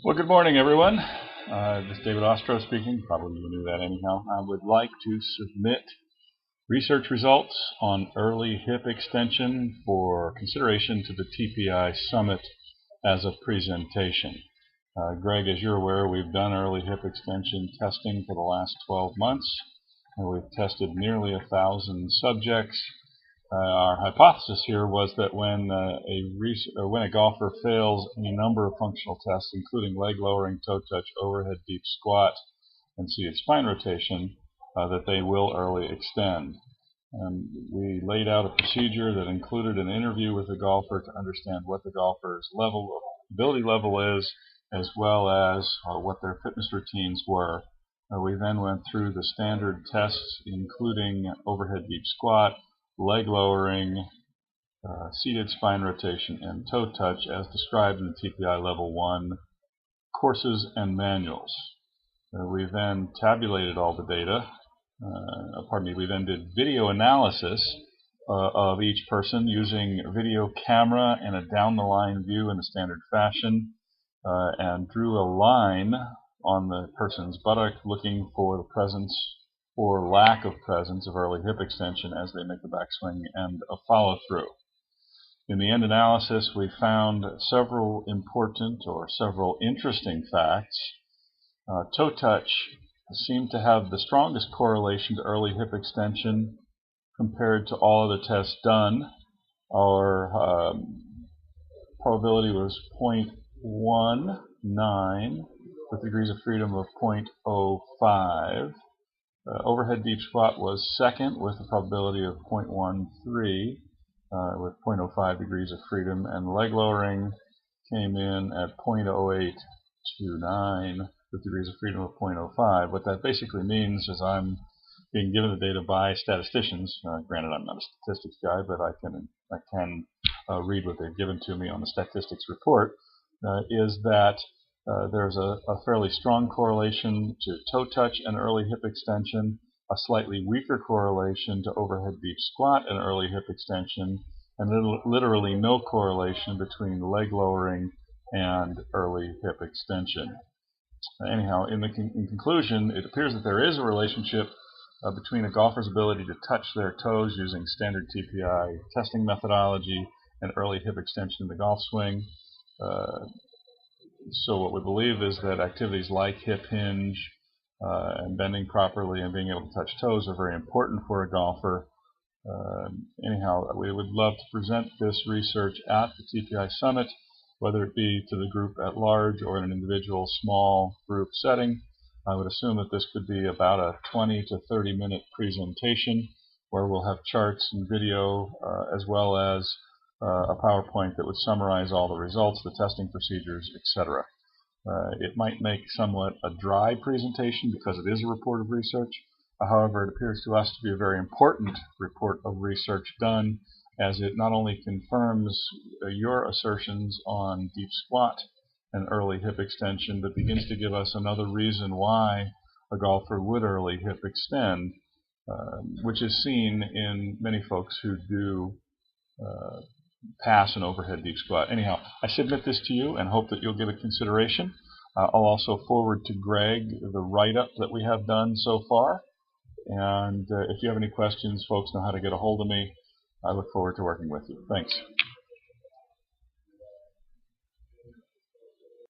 Well, good morning, everyone. This is David Ostro speaking. Probably you knew that anyhow. I would like to submit research results on early hip extension for consideration to the TPI Summit as a presentation. Greg, as you're aware, we've done early hip extension testing for the last 12 months. And we've tested nearly 1,000 subjects. Our hypothesis here was that when a golfer fails any number of functional tests, including leg lowering, toe touch, overhead deep squat, and seated spine rotation, that they will early extend. And we laid out a procedure that included an interview with the golfer to understand what the golfer's ability level is, as well as what their fitness routines were. We then went through the standard tests, including overhead deep squat, leg lowering, seated spine rotation, and toe touch as described in the TPI Level 1 courses and manuals. We then tabulated all the data. We then did video analysis of each person using a video camera and a down-the-line view in the standard fashion, and drew a line on the person's buttock looking for the presence or lack of presence of early hip extension as they make the backswing and a follow-through. In the end analysis, we found several important or several interesting facts. Toe touch seemed to have the strongest correlation to early hip extension compared to all of the tests done. Our probability was 0.19 with degrees of freedom of 0.05. Overhead deep squat was second with a probability of 0.13 with 0.05 degrees of freedom, and leg lowering came in at 0.0829 with degrees of freedom of 0.05. What that basically means is I'm being given the data by statisticians. Granted, I'm not a statistics guy, but I can read what they've given to me on the statistics report. Is that there's a fairly strong correlation to toe touch and early hip extension, a slightly weaker correlation to overhead deep squat and early hip extension, and literally no correlation between leg lowering and early hip extension. Anyhow, in conclusion, it appears that there is a relationship between a golfer's ability to touch their toes using standard TPI testing methodology and early hip extension in the golf swing. So what we believe is that activities like hip hinge and bending properly and being able to touch toes are very important for a golfer. Anyhow, we would love to present this research at the TPI Summit, whether it be to the group at large or in an individual small group setting. I would assume that this could be about a 20 to 30 minute presentation where we'll have charts and video as well as a PowerPoint that would summarize all the results, the testing procedures, etc. It might make somewhat a dry presentation because it is a report of research. However, it appears to us to be a very important report of research done, as it not only confirms your assertions on deep squat and early hip extension, but begins to give us another reason why a golfer would early hip extend, which is seen in many folks who do pass an overhead deep squat. Anyhow, I submit this to you and hope that you'll give it consideration. I'll also forward to Greg the write-up that we have done so far. And if you have any questions, folks know how to get a hold of me. I look forward to working with you. Thanks.